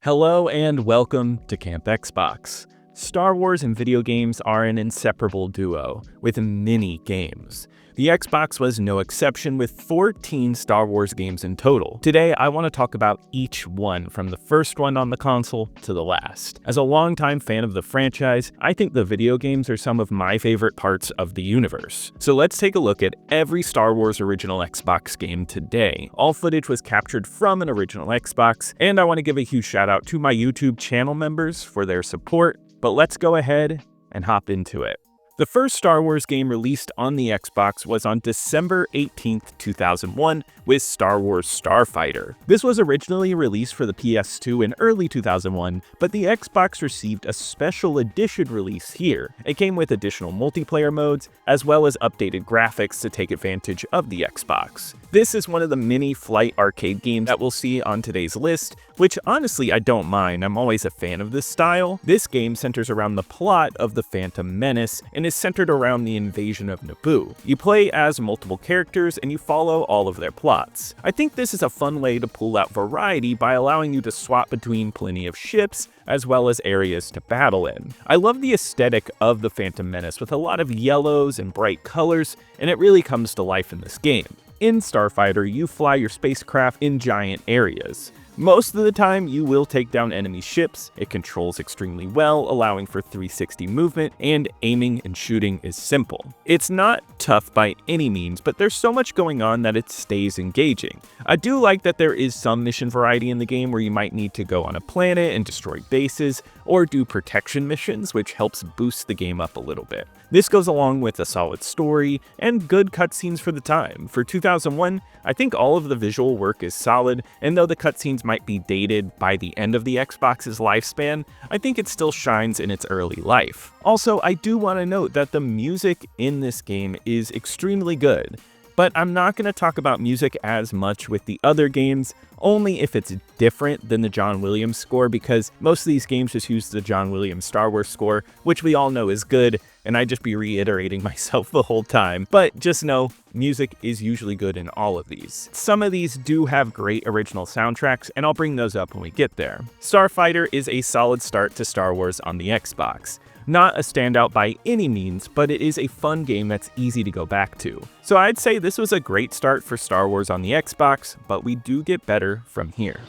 Hello and welcome to Camp Xbox. Star Wars and video games are an inseparable duo, with many games. The Xbox was no exception, with 14 Star Wars games in total. Today, I want to talk about each one, from the first one on the console to the last. As a longtime fan of the franchise, I think the video games are some of my favorite parts of the universe. So let's take a look at every Star Wars original Xbox game today. All footage was captured from an original Xbox, and I want to give a huge shout out to my YouTube channel members for their support. But let's go ahead and hop into it. The first Star Wars game released on the Xbox was on December 18th, 2001 with Star Wars Starfighter. This was originally released for the PS2 in early 2001, but the Xbox received a special edition release here. It came with additional multiplayer modes, as well as updated graphics to take advantage of the Xbox. This is one of the many flight arcade games that we'll see on today's list, which honestly I don't mind. I'm always a fan of this style. This game centers around the plot of The Phantom Menace and is centered around the invasion of Naboo. You play as multiple characters and you follow all of their plots. I think this is a fun way to pull out variety by allowing you to swap between plenty of ships as well as areas to battle in. I love the aesthetic of The Phantom Menace with a lot of yellows and bright colors, and it really comes to life in this game. In Starfighter, you fly your spacecraft in giant areas. Most of the time, you will take down enemy ships. It controls extremely well, allowing for 360 movement, and aiming and shooting is simple. It's not tough by any means, but there's so much going on that it stays engaging. I do like that there is some mission variety in the game where you might need to go on a planet and destroy bases, or do protection missions, which helps boost the game up a little bit. This goes along with a solid story and good cutscenes for the time. For 2001, I think all of the visual work is solid, and though the cutscenes might be dated by the end of the Xbox's lifespan, I think it still shines in its early life. Also, I do want to note that the music in this game is extremely good, but I'm not going to talk about music as much with the other games, only if it's different than the John Williams score, because most of these games just use the John Williams Star Wars score, which we all know is good, and I'd just be reiterating myself the whole time. But just know, music is usually good in all of these. Some of these do have great original soundtracks, and I'll bring those up when we get there. Starfighter is a solid start to Star Wars on the Xbox. Not a standout by any means, but it is a fun game that's easy to go back to. So I'd say this was a great start for Star Wars on the Xbox, but we do get better from here.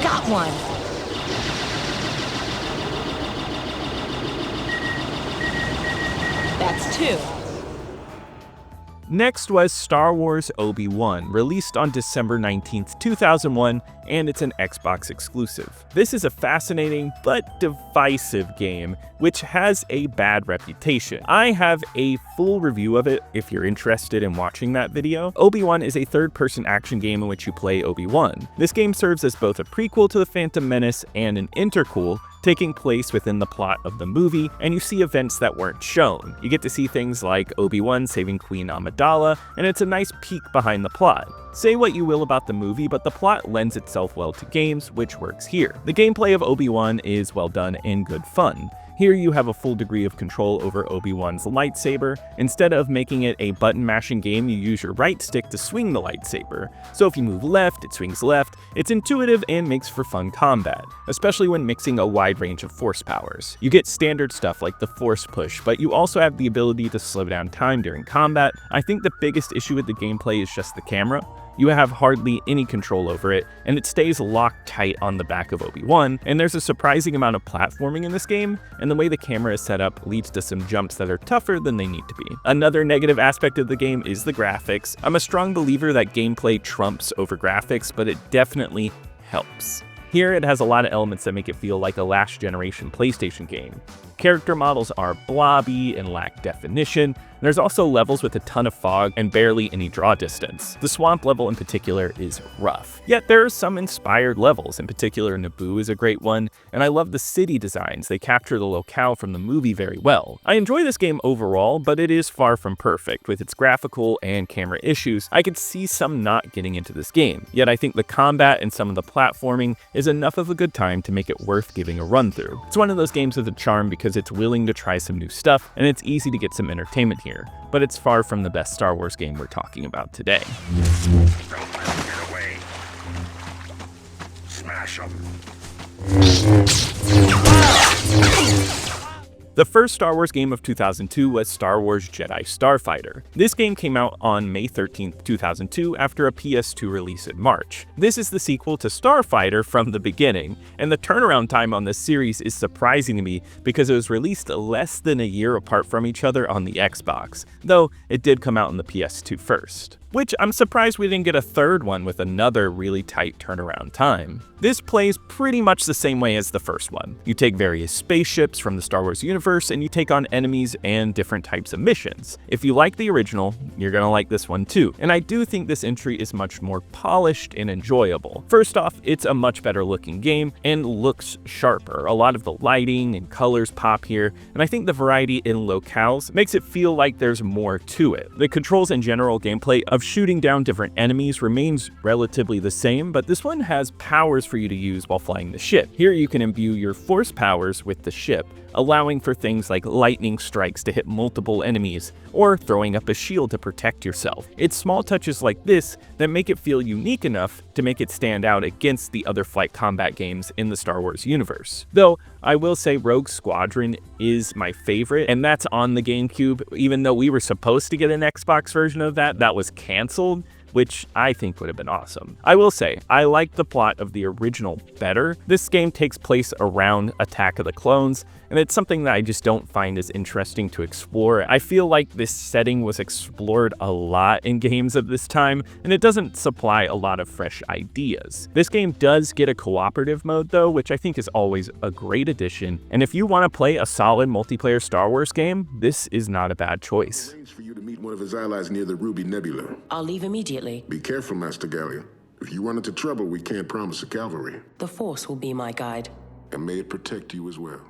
Got one! That's two. Next was Star Wars Obi-Wan, released on December 19th, 2001, and it's an Xbox exclusive. This is a fascinating but divisive game, which has a bad reputation. I have a full review of it if you're interested in watching that video. Obi-Wan is a third-person action game in which you play Obi-Wan. This game serves as both a prequel to The Phantom Menace and an interquel, taking place within the plot of the movie, and you see events that weren't shown. You get to see things like Obi-Wan saving Queen Amidala, and it's a nice peek behind the plot. Say what you will about the movie, but the plot lends itself well to games, which works here. The gameplay of Obi-Wan is well done and good fun. Here you have a full degree of control over Obi-Wan's lightsaber. Instead of making it a button-mashing game, you use your right stick to swing the lightsaber. So if you move left, it swings left. It's intuitive and makes for fun combat, especially when mixing a wide range of force powers. You get standard stuff like the force push, but you also have the ability to slow down time during combat. I think the biggest issue with the gameplay is just the camera. You have hardly any control over it, and it stays locked tight on the back of Obi-Wan, and there's a surprising amount of platforming in this game, and the way the camera is set up leads to some jumps that are tougher than they need to be. Another negative aspect of the game is the graphics. I'm a strong believer that gameplay trumps over graphics, but it definitely helps. Here it has a lot of elements that make it feel like a last generation PlayStation game. Character models are blobby and lack definition. There's also levels with a ton of fog and barely any draw distance. The swamp level in particular is rough. Yet there are some inspired levels, in particular Naboo is a great one, and I love the city designs. They capture the locale from the movie very well. I enjoy this game overall, but it is far from perfect. With its graphical and camera issues, I could see some not getting into this game. Yet I think the combat and some of the platforming is enough of a good time to make it worth giving a run through. It's one of those games with a charm because it's willing to try some new stuff, and it's easy to get some entertainment here. But it's far from the best Star Wars game we're talking about today. Don't let him get away. Smash. Smash 'em. The first Star Wars game of 2002 was Star Wars Jedi Starfighter. This game came out on May 13, 2002 after a PS2 release in March. This is the sequel to Starfighter from the beginning, and the turnaround time on this series is surprising to me because it was released less than a year apart from each other on the Xbox, though it did come out on the PS2 first. Which I'm surprised we didn't get a third one with another really tight turnaround time. This plays pretty much the same way as the first one. You take various spaceships from the Star Wars universe and you take on enemies and different types of missions. If you like the original, you're gonna like this one too. And I do think this entry is much more polished and enjoyable. First off, it's a much better looking game and looks sharper. A lot of the lighting and colors pop here, and I think the variety in locales makes it feel like there's more to it. The controls and general gameplay of shooting down different enemies remains relatively the same, but this one has powers for you to use while flying the ship. Here you can imbue your force powers with the ship, allowing for things like lightning strikes to hit multiple enemies, or throwing up a shield to protect yourself. It's small touches like this that make it feel unique enough to make it stand out against the other flight combat games in the Star Wars universe. Though, I will say Rogue Squadron is my favorite, and that's on the GameCube. Even though we were supposed to get an Xbox version of that was canceled, which I think would have been awesome. I will say, I like the plot of the original better. This game takes place around Attack of the Clones, and it's something that I just don't find as interesting to explore. I feel like this setting was explored a lot in games of this time, and it doesn't supply a lot of fresh ideas. This game does get a cooperative mode though, which I think is always a great addition, and if you want to play a solid multiplayer Star Wars game, this is not a bad choice. Arrange for you to meet one of his allies near the Ruby Nebula. I'll leave immediately. Be careful, Master Gallia. If you run into trouble, we can't promise a cavalry. The Force will be my guide. And may it protect you as well.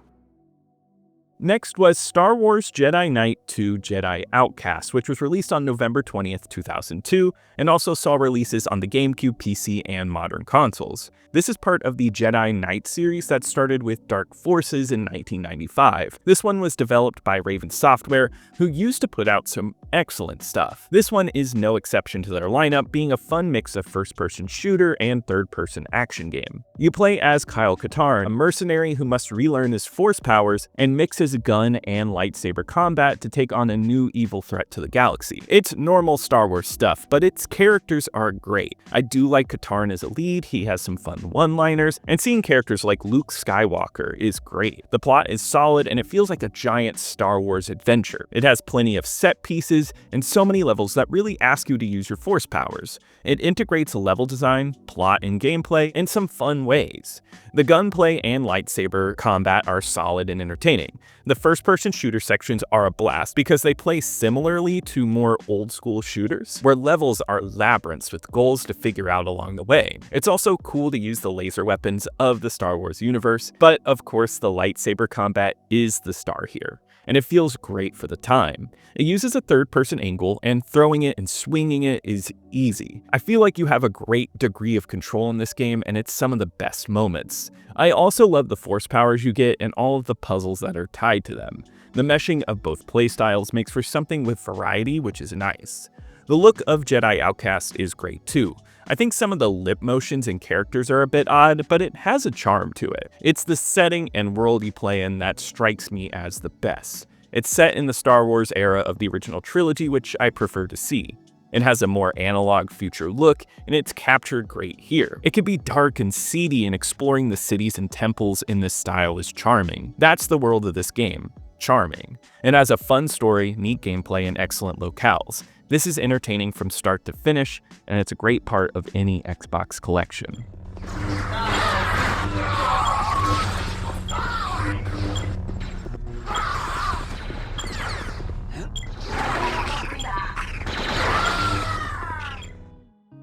Next was Star Wars Jedi Knight 2 Jedi Outcast, which was released on November 20th, 2002, and also saw releases on the GameCube, PC, and modern consoles. This is part of the Jedi Knight series that started with Dark Forces in 1995. This one was developed by Raven Software, who used to put out some excellent stuff. This one is no exception to their lineup, being a fun mix of first-person shooter and third-person action game. You play as Kyle Katarn, a mercenary who must relearn his Force powers and mixes gun and lightsaber combat to take on a new evil threat to the galaxy. It's normal Star Wars stuff, but its characters are great. I do like Katarn as a lead, he has some fun one-liners, and seeing characters like Luke Skywalker is great. The plot is solid and it feels like a giant Star Wars adventure. It has plenty of set pieces and so many levels that really ask you to use your Force powers. It integrates level design, plot, and gameplay in some fun ways. The gunplay and lightsaber combat are solid and entertaining. The first-person shooter sections are a blast because they play similarly to more old-school shooters, where levels are labyrinths with goals to figure out along the way. It's also cool to use the laser weapons of the Star Wars universe, but of course the lightsaber combat is the star here, and it feels great for the time. It uses a third-person angle, and throwing it and swinging it is easy. I feel like you have a great degree of control in this game, and it's some of the best moments. I also love the Force powers you get and all of the puzzles that are tied to them. The meshing of both playstyles makes for something with variety, which is nice. The look of Jedi Outcast is great too. I think some of the lip motions and characters are a bit odd, but it has a charm to it. It's the setting and world you play in that strikes me as the best. It's set in the Star Wars era of the original trilogy, which I prefer to see. It has a more analog future look, and it's captured great here. It can be dark and seedy, and exploring the cities and temples in this style is charming. That's the world of this game. Charming. It has a fun story, neat gameplay, and excellent locales. This is entertaining from start to finish, and it's a great part of any Xbox collection.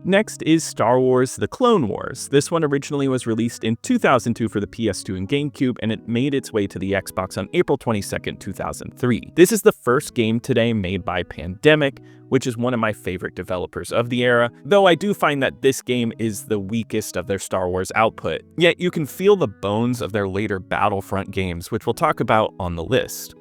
Next is Star Wars The Clone Wars. This one originally was released in 2002 for the PS2 and GameCube, and it made its way to the Xbox on April 22, 2003. This is the first game today made by Pandemic, which is one of my favorite developers of the era, though I do find that this game is the weakest of their Star Wars output. Yet you can feel the bones of their later Battlefront games, which we'll talk about on the list.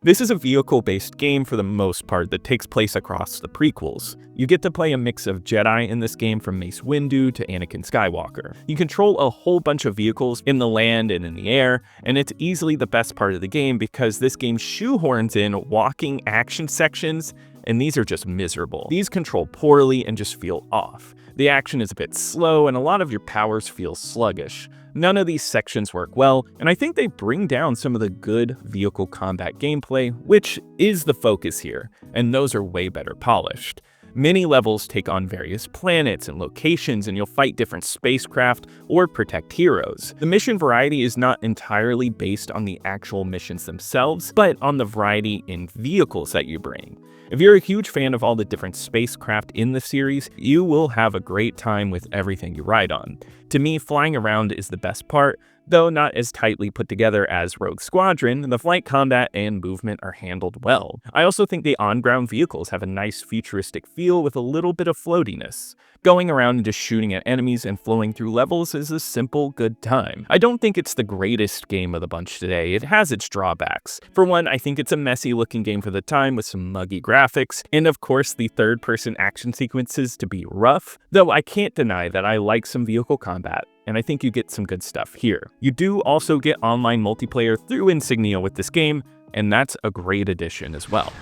This is a vehicle-based game for the most part that takes place across the prequels. You get to play a mix of Jedi in this game, from Mace Windu to Anakin Skywalker. You control a whole bunch of vehicles in the land and in the air, and it's easily the best part of the game because this game shoehorns in walking action sections, and these are just miserable. These control poorly and just feel off. The action is a bit slow, and a lot of your powers feel sluggish. None of these sections work well, and I think they bring down some of the good vehicle combat gameplay, which is the focus here, and those are way better polished. Many levels take on various planets and locations, and you'll fight different spacecraft or protect heroes. The mission variety is not entirely based on the actual missions themselves, but on the variety in vehicles that you bring. If you're a huge fan of all the different spacecraft in the series, you will have a great time with everything you ride on. To me, flying around is the best part, though not as tightly put together as Rogue Squadron. The flight combat and movement are handled well. I also think the on-ground vehicles have a nice futuristic feel with a little bit of floatiness. Going around and just shooting at enemies and flowing through levels is a simple, good time. I don't think it's the greatest game of the bunch today. It has its drawbacks. For one, I think it's a messy looking game for the time with some muggy graphics, and of course the third-person action sequences to be rough, though I can't deny that I like some vehicle combat, and I think you get some good stuff here. You do also get online multiplayer through Insignia with this game, and that's a great addition as well.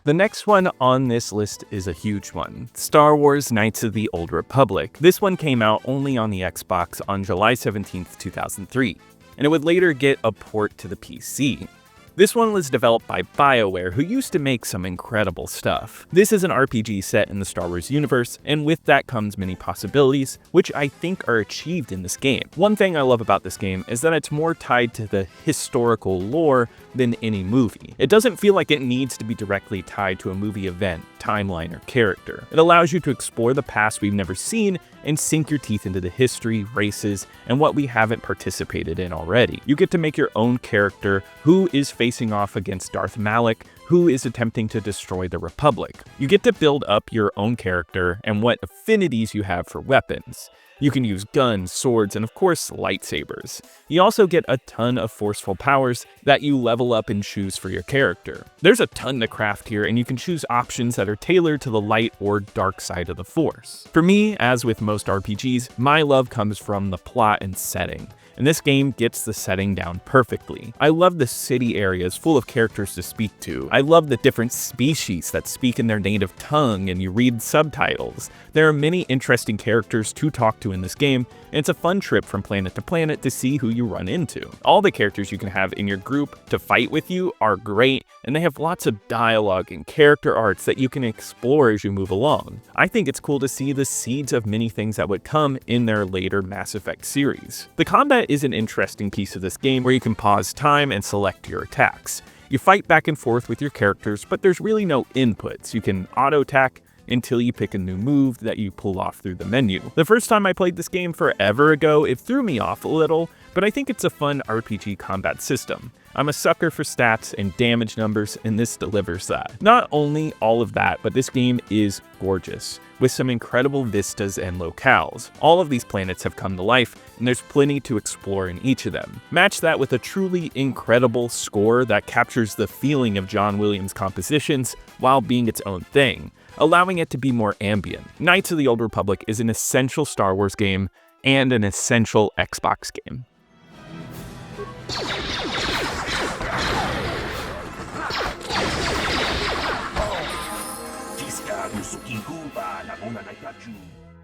The next one on this list is a huge one, Star Wars Knights of the Old Republic. This one came out only on the Xbox on July 17th, 2003, and it would later get a port to the PC. This one was developed by BioWare, who used to make some incredible stuff. This is an RPG set in the Star Wars universe, and with that comes many possibilities, which I think are achieved in this game. One thing I love about this game is that it's more tied to the historical lore than any movie. It doesn't feel like it needs to be directly tied to a movie event, timeline, or character. It allows you to explore the past we've never seen and sink your teeth into the history, races, and what we haven't participated in already. You get to make your own character who is facing off against Darth Malak, who is attempting to destroy the Republic. You get to build up your own character and what affinities you have for weapons. You can use guns, swords, and of course, lightsabers. You also get a ton of forceful powers that you level up and choose for your character. There's a ton to craft here, and you can choose options that are tailored to the light or dark side of the Force. For me, as with most RPGs, my love comes from the plot and setting, and this game gets the setting down perfectly. I love the city areas full of characters to speak to. I love the different species that speak in their native tongue and you read subtitles. There are many interesting characters to talk to in this game, and it's a fun trip from planet to planet to see who you run into. All the characters you can have in your group to fight with you are great, and they have lots of dialogue and character arcs that you can explore as you move along. I think it's cool to see the seeds of many things that would come in their later Mass Effect series. The combat is an interesting piece of this game where you can pause time and select your attacks. You fight back and forth with your characters, but there's really no inputs. You can auto-attack until you pick a new move that you pull off through the menu. The first time I played this game forever ago, it threw me off a little, but I think it's a fun RPG combat system. I'm a sucker for stats and damage numbers, and this delivers that. Not only all of that, but this game is gorgeous, with some incredible vistas and locales. All of these planets have come to life, and there's plenty to explore in each of them. Match that with a truly incredible score that captures the feeling of John Williams' compositions while being its own thing, allowing it to be more ambient. Knights of the Old Republic is an essential Star Wars game and an essential Xbox game.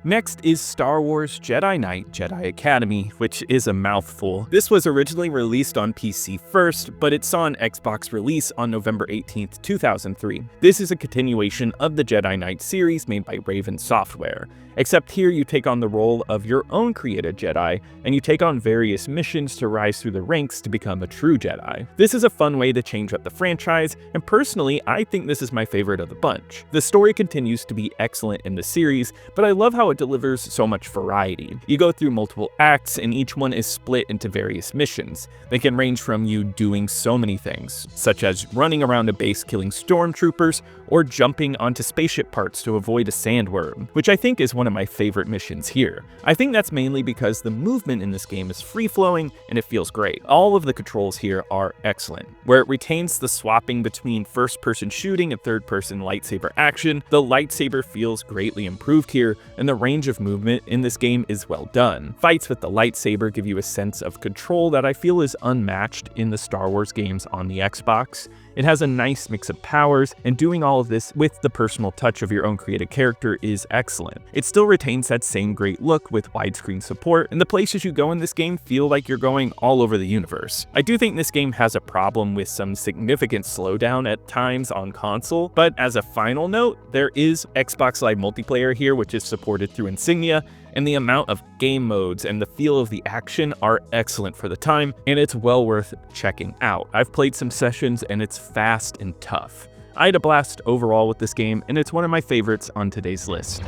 Next is Star Wars Jedi Knight Jedi Academy, which is a mouthful. This was originally released on PC first, but it saw an Xbox release on November 18th, 2003. This is a continuation of the Jedi Knight series made by Raven Software, except here you take on the role of your own created Jedi, and you take on various missions to rise through the ranks to become a true Jedi. This is a fun way to change up the franchise, and personally, I think this is my favorite of the bunch. The story continues to be excellent in the series, but I love how it delivers so much variety. You go through multiple acts, and each one is split into various missions. They can range from you doing so many things, such as running around a base killing stormtroopers, or jumping onto spaceship parts to avoid a sandworm, which I think is one of my favorite missions here. I think that's mainly because the movement in this game is free-flowing and it feels great. All of the controls here are excellent. Where it retains the swapping between first-person shooting and third-person lightsaber action, the lightsaber feels greatly improved here, and the range of movement in this game is well done. Fights with the lightsaber give you a sense of control that I feel is unmatched in the Star Wars games on the Xbox. It has a nice mix of powers, and doing all of this with the personal touch of your own created character is excellent. It still retains that same great look with widescreen support, and the places you go in this game feel like you're going all over the universe. I do think this game has a problem with some significant slowdown at times on console, but as a final note, there is Xbox Live multiplayer here, which is supported through Insignia, and the amount of game modes and the feel of the action are excellent for the time, and it's well worth checking out. I've played some sessions and it's fast and tough. I had a blast overall with this game, and it's one of my favorites on today's list.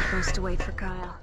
Supposed to wait for Kyle.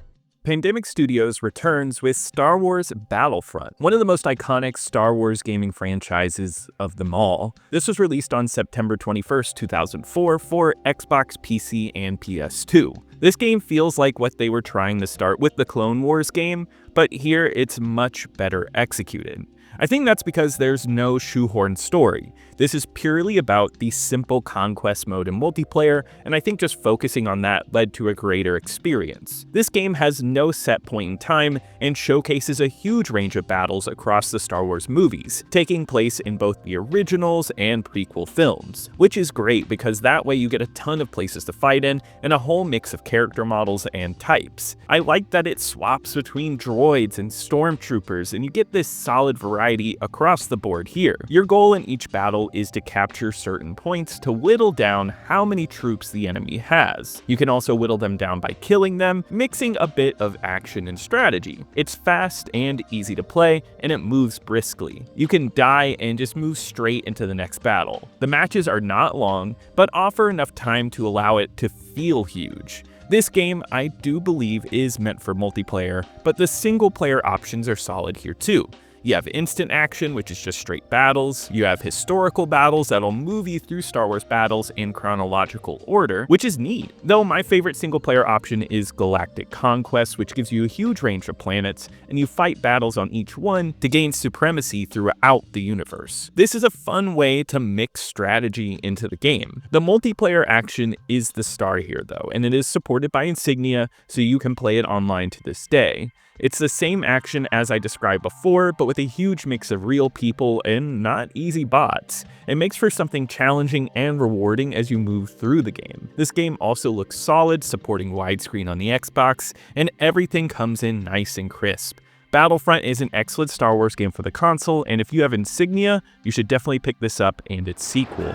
Pandemic Studios returns with Star Wars Battlefront, one of the most iconic Star Wars gaming franchises of them all. This was released on September 21st, 2004 for Xbox, PC, and PS2. This game feels like what they were trying to start with the Clone Wars game, but here it's much better executed. I think that's because there's no shoehorn story. This is purely about the simple conquest mode in multiplayer, and I think just focusing on that led to a greater experience. This game has no set point in time and showcases a huge range of battles across the Star Wars movies, taking place in both the originals and prequel films, which is great because that way you get a ton of places to fight in and a whole mix of character models and types. I like that it swaps between droids and stormtroopers, and you get this solid variety across the board here. Your goal in each battle is to capture certain points to whittle down how many troops the enemy has. You can also whittle them down by killing them, mixing a bit of action and strategy. It's fast and easy to play, and it moves briskly. You can die and just move straight into the next battle. The matches are not long, but offer enough time to allow it to feel huge. This game, I do believe, is meant for multiplayer, but the single player options are solid here too. You have instant action, which is just straight battles. You have historical battles that'll move you through Star Wars battles in chronological order, which is neat. Though my favorite single player option is Galactic Conquest, which gives you a huge range of planets, and you fight battles on each one to gain supremacy throughout the universe. This is a fun way to mix strategy into the game. The multiplayer action is the star here though, and it is supported by Insignia, so you can play it online to this day. It's the same action as I described before, but with a huge mix of real people and not easy bots. It makes for something challenging and rewarding as you move through the game. This game also looks solid, supporting widescreen on the Xbox, and everything comes in nice and crisp. Battlefront is an excellent Star Wars game for the console, and if you have Insignia, you should definitely pick this up and its sequel.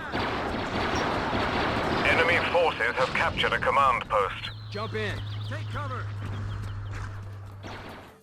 Enemy forces have captured a command post. Jump in. Take cover.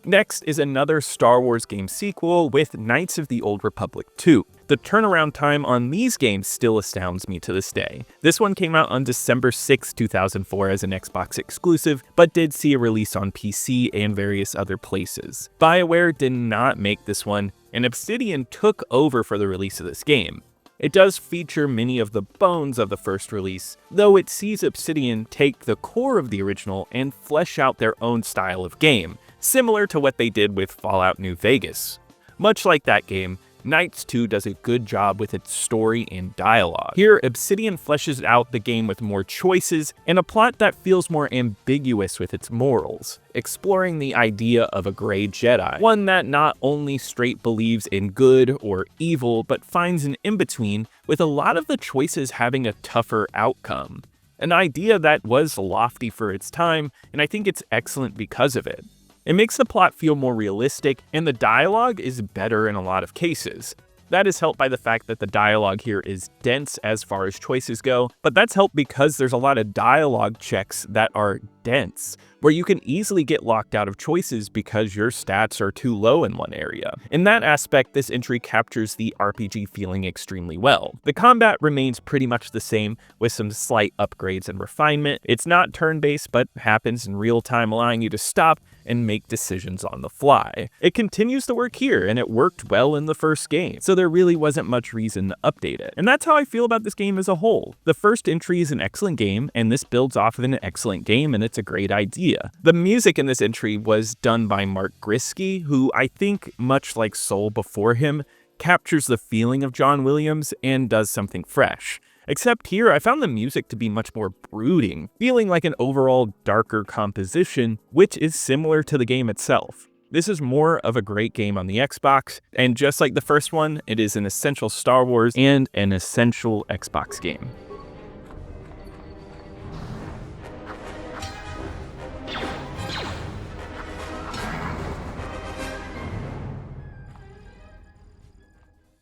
Next is another Star Wars game sequel with Knights of the Old Republic 2. The turnaround time on these games still astounds me to this day. This one came out on December 6, 2004 as an Xbox exclusive, but did see a release on PC and various other places. BioWare did not make this one, and Obsidian took over for the release of this game. It does feature many of the bones of the first release, though it sees Obsidian take the core of the original and flesh out their own style of game, similar to what they did with Fallout New Vegas. Much like that game, Knights 2 does a good job with its story and dialogue. Here, Obsidian fleshes out the game with more choices and a plot that feels more ambiguous with its morals, exploring the idea of a gray Jedi, one that not only straight believes in good or evil, but finds an in-between, with a lot of the choices having a tougher outcome. An idea that was lofty for its time, and I think it's excellent because of it. It makes the plot feel more realistic, and the dialogue is better in a lot of cases. That is helped by the fact that the dialogue here is dense as far as choices go, but that's helped because there's a lot of dialogue checks that are dense, where you can easily get locked out of choices because your stats are too low in one area. In that aspect, this entry captures the RPG feeling extremely well. The combat remains pretty much the same, with some slight upgrades and refinement. It's not turn-based, but happens in real time, allowing you to stop and make decisions on the fly. It continues to work here, and it worked well in the first game, so there really wasn't much reason to update it. And that's how I feel about this game as a whole. The first entry is an excellent game, and this builds off of an excellent game, and it's a great idea. The music in this entry was done by Mark Grisky, who I think, much like Soul before him, captures the feeling of John Williams and does something fresh. Except here, I found the music to be much more brooding, feeling like an overall darker composition, which is similar to the game itself. This is more of a great game on the Xbox, and just like the first one, it is an essential Star Wars and an essential Xbox game.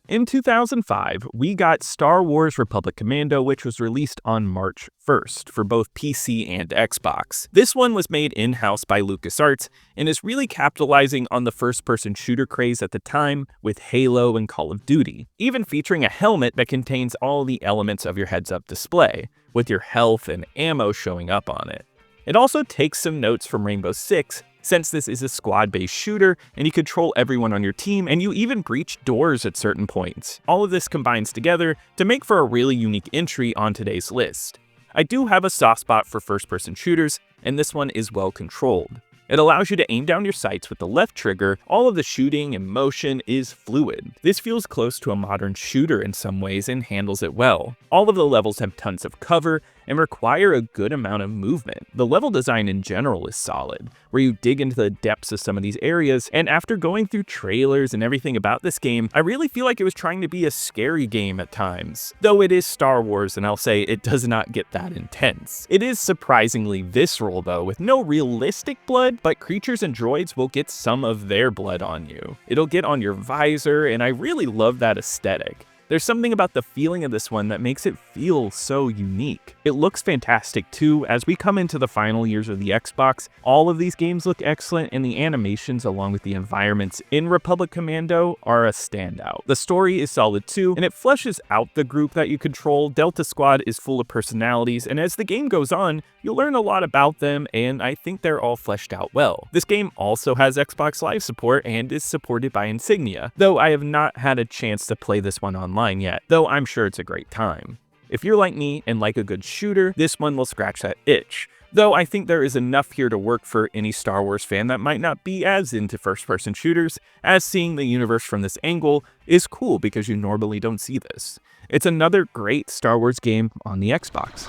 In 2005, we got Star Wars Republic Commando, which was released on March 1st for both PC and Xbox. This one was made in-house by LucasArts and is really capitalizing on the first-person shooter craze at the time with Halo and Call of Duty, even featuring a helmet that contains all the elements of your heads-up display, with your health and ammo showing up on it. It also takes some notes from Rainbow Six, since this is a squad-based shooter and you control everyone on your team and you even breach doors at certain points. All of this combines together to make for a really unique entry on today's list. I do have a soft spot for first-person shooters, and this one is well controlled. It allows you to aim down your sights with the left trigger. All of the shooting and motion is fluid. This feels close to a modern shooter in some ways and handles it well. All of the levels have tons of cover and require a good amount of movement. The level design in general is solid, where you dig into the depths of some of these areas, and after going through trailers and everything about this game, I really feel like it was trying to be a scary game at times. Though it is Star Wars, and I'll say it does not get that intense. It is surprisingly visceral though, with no realistic blood, but creatures and droids will get some of their blood on you. It'll get on your visor, and I really love that aesthetic. There's something about the feeling of this one that makes it feel so unique. It looks fantastic too. As we come into the final years of the Xbox, all of these games look excellent, and the animations along with the environments in Republic Commando are a standout. The story is solid too, and it fleshes out the group that you control. Delta Squad is full of personalities, and as the game goes on, you'll learn a lot about them, and I think they're all fleshed out well. This game also has Xbox Live support and is supported by Insignia, though I have not had a chance to play this one online yet, though I'm sure it's a great time. If you're like me and like a good shooter, this one will scratch that itch. Though I think there is enough here to work for any Star Wars fan that might not be as into first-person shooters, as seeing the universe from this angle is cool because you normally don't see this. It's another great Star Wars game on the Xbox.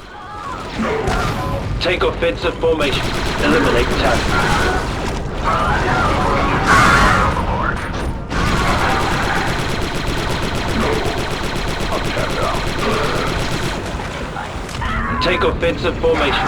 Take offensive formation. Eliminate target. Take offensive formation.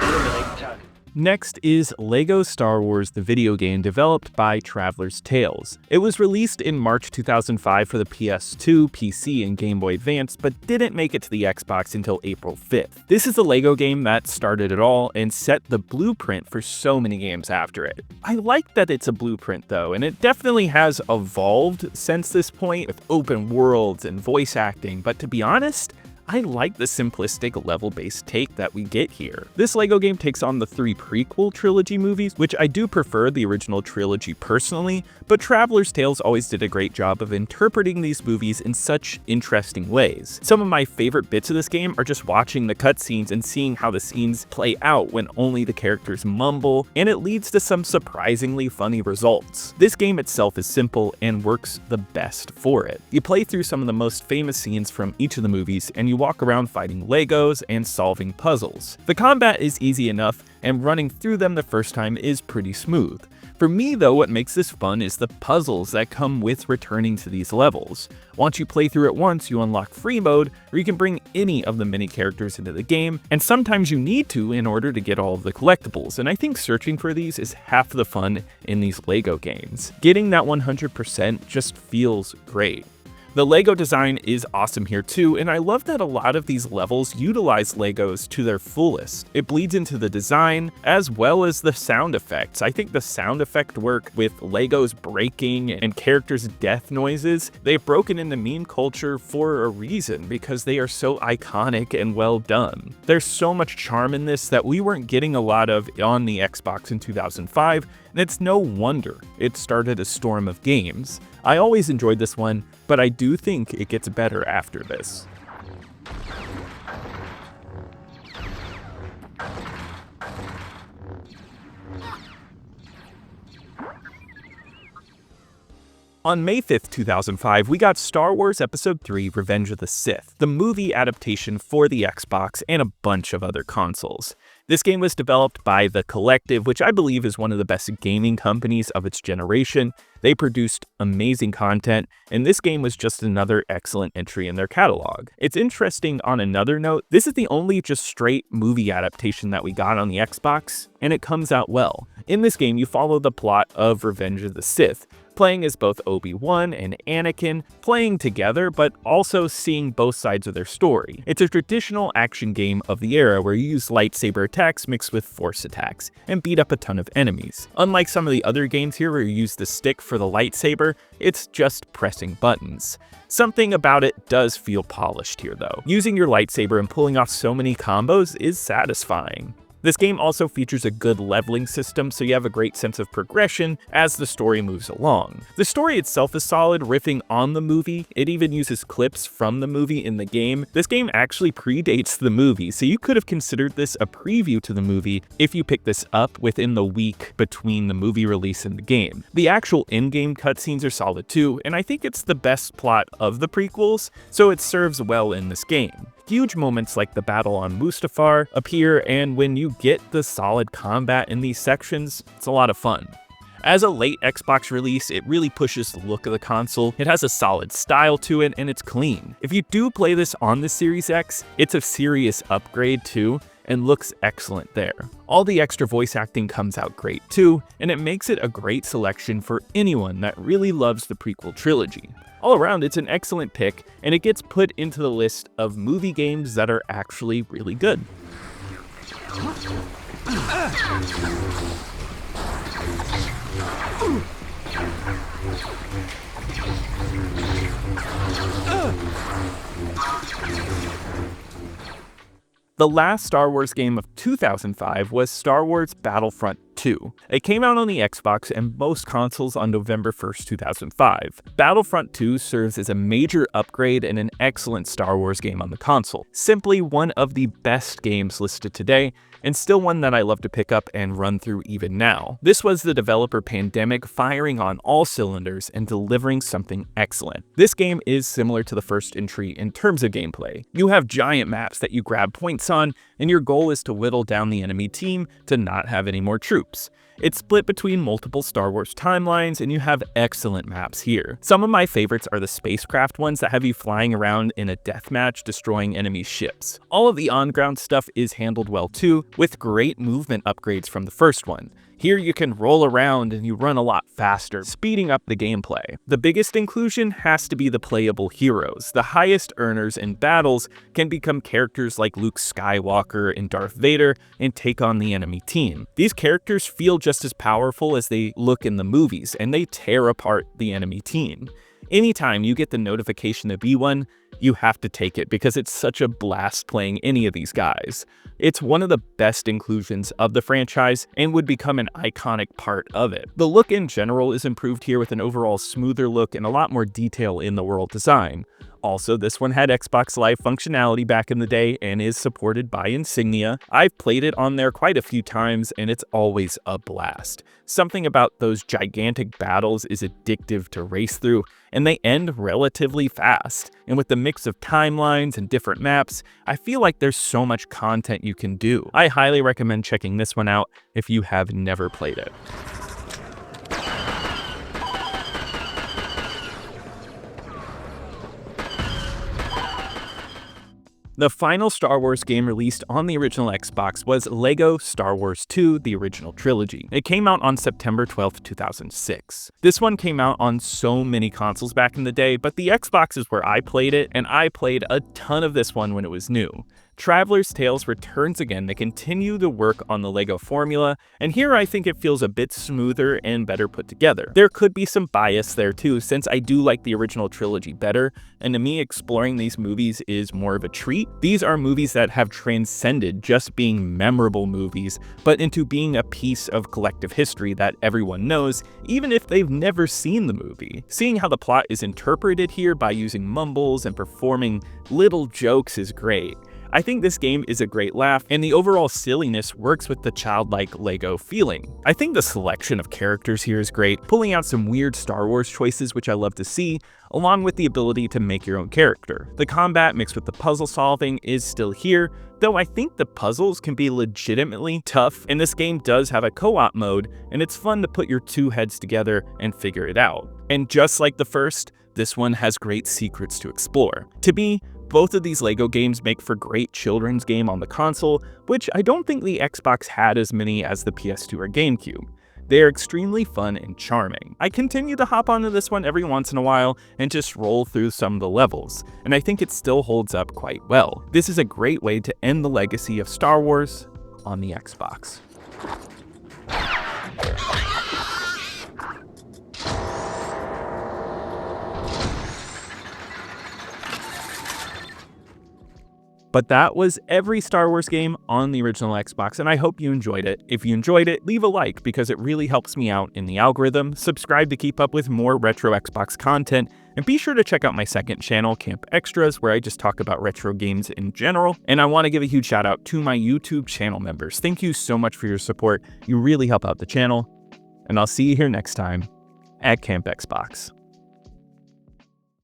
Eliminate target. Next is LEGO Star Wars the video game, developed by Traveler's Tales. It was released in March 2005 for the PS2, PC, and Game Boy Advance, but didn't make it to the Xbox until April 5th. This is the LEGO game that started it all and set the blueprint for so many games after it. I like that it's a blueprint though, and it definitely has evolved since this point with open worlds and voice acting, but to be honest, I like the simplistic level-based take that we get here. This LEGO game takes on the 3 prequel trilogy movies, which I do prefer the original trilogy personally, but Traveler's Tales always did a great job of interpreting these movies in such interesting ways. Some of my favorite bits of this game are just watching the cutscenes and seeing how the scenes play out when only the characters mumble, and it leads to some surprisingly funny results. This game itself is simple and works the best for it. You play through some of the most famous scenes from each of the movies, and you walk around fighting Legos and solving puzzles. The combat is easy enough, and running through them the first time is pretty smooth. For me though, what makes this fun is the puzzles that come with returning to these levels. Once you play through it once, you unlock free mode, where you can bring any of the mini characters into the game, and sometimes you need to in order to get all of the collectibles, and I think searching for these is half the fun in these LEGO games. Getting that 100% just feels great. The LEGO design is awesome here too, and I love that a lot of these levels utilize LEGOs to their fullest. It bleeds into the design as well as the sound effects. I think the sound effect work with LEGOs breaking and characters' death noises, they've broken into meme culture for a reason because they are so iconic and well done. There's so much charm in this that we weren't getting a lot of on the Xbox in 2005, and it's no wonder it started a storm of games. I always enjoyed this one, but I do think it gets better after this. On May 5th, 2005, we got Star Wars Episode 3 Revenge of the Sith, the movie adaptation for the Xbox and a bunch of other consoles. This game was developed by The Collective, which I believe is one of the best gaming companies of its generation. They produced amazing content, and this game was just another excellent entry in their catalog. It's interesting on another note, this is the only just straight movie adaptation that we got on the Xbox, and it comes out well. In this game, you follow the plot of Revenge of the Sith, playing as both Obi-Wan and Anakin, playing together, but also seeing both sides of their story. It's a traditional action game of the era where you use lightsaber attacks mixed with force attacks, and beat up a ton of enemies. Unlike some of the other games here where you use the stick for the lightsaber, it's just pressing buttons. Something about it does feel polished here though. Using your lightsaber and pulling off so many combos is satisfying. This game also features a good leveling system, so you have a great sense of progression as the story moves along. The story itself is solid, riffing on the movie. It even uses clips from the movie in the game. This game actually predates the movie, so you could have considered this a preview to the movie if you picked this up within the week between the movie release and the game. The actual in-game cutscenes are solid too, and I think it's the best plot of the prequels, so it serves well in this game. Huge moments like the battle on Mustafar appear, and when you get the solid combat in these sections, it's a lot of fun. As a late Xbox release, it really pushes the look of the console. It has a solid style to it, and it's clean. If you do play this on the Series X, it's a serious upgrade too, and looks excellent there. All the extra voice acting comes out great too, and it makes it a great selection for anyone that really loves the prequel trilogy. All around, it's an excellent pick, and it gets put into the list of movie games that are actually really good. The last Star Wars game of 2005 was Star Wars Battlefront 2. It came out on the Xbox and most consoles on November 1st, 2005. Battlefront 2 serves as a major upgrade and an excellent Star Wars game on the console. Simply one of the best games listed today, and still one that I love to pick up and run through even now. This was the developer Pandemic firing on all cylinders and delivering something excellent. This game is similar to the first entry in terms of gameplay. You have giant maps that you grab points on, and your goal is to whittle down the enemy team to not have any more troops. It's split between multiple Star Wars timelines, and you have excellent maps here. Some of my favorites are the spacecraft ones that have you flying around in a deathmatch destroying enemy ships. All of the on-ground stuff is handled well too, with great movement upgrades from the first one. Here you can roll around and you run a lot faster, speeding up the gameplay. The biggest inclusion has to be the playable heroes. The highest earners in battles can become characters like Luke Skywalker and Darth Vader and take on the enemy team. These characters feel just as powerful as they look in the movies, and they tear apart the enemy team. Anytime you get the notification to be one, you have to take it because it's such a blast playing any of these guys. It's one of the best inclusions of the franchise and would become an iconic part of it. The look in general is improved here with an overall smoother look and a lot more detail in the world design. Also, this one had Xbox Live functionality back in the day and is supported by Insignia. I've played it on there quite a few times and it's always a blast. Something about those gigantic battles is addictive to race through, and they end relatively fast. And with the mix of timelines and different maps, I feel like there's so much content you can do. I highly recommend checking this one out if you have never played it. The final Star Wars game released on the original Xbox was LEGO Star Wars 2: The Original Trilogy. It came out on September 12, 2006. This one came out on so many consoles back in the day, but the Xbox is where I played it, and I played a ton of this one when it was new. Traveler's Tales returns again to continue to work on the LEGO formula, and here I think it feels a bit smoother and better put together. There could be some bias there too, since I do like the original trilogy better, and to me exploring these movies is more of a treat. These are movies that have transcended just being memorable movies, but into being a piece of collective history that everyone knows, even if they've never seen the movie. Seeing how the plot is interpreted here by using mumbles and performing little jokes is great. I think this game is a great laugh, and the overall silliness works with the childlike LEGO feeling. I think the selection of characters here is great, pulling out some weird Star Wars choices which I love to see, along with the ability to make your own character. The combat mixed with the puzzle solving is still here, though I think the puzzles can be legitimately tough, and this game does have a co-op mode, and it's fun to put your two heads together and figure it out. And just like the first, this one has great secrets to explore. To me, both of these LEGO games make for great children's game on the console, which I don't think the Xbox had as many as the PS2 or GameCube. They are extremely fun and charming. I continue to hop onto this one every once in a while and just roll through some of the levels, and I think it still holds up quite well. This is a great way to end the legacy of Star Wars on the Xbox. But that was every Star Wars game on the original Xbox, and I hope you enjoyed it. If you enjoyed it, leave a like because it really helps me out in the algorithm. Subscribe to keep up with more retro Xbox content, and be sure to check out my second channel, Camp Extras, where I just talk about retro games in general. And I want to give a huge shout out to my YouTube channel members. Thank you so much for your support. You really help out the channel, and I'll see you here next time at Camp Xbox.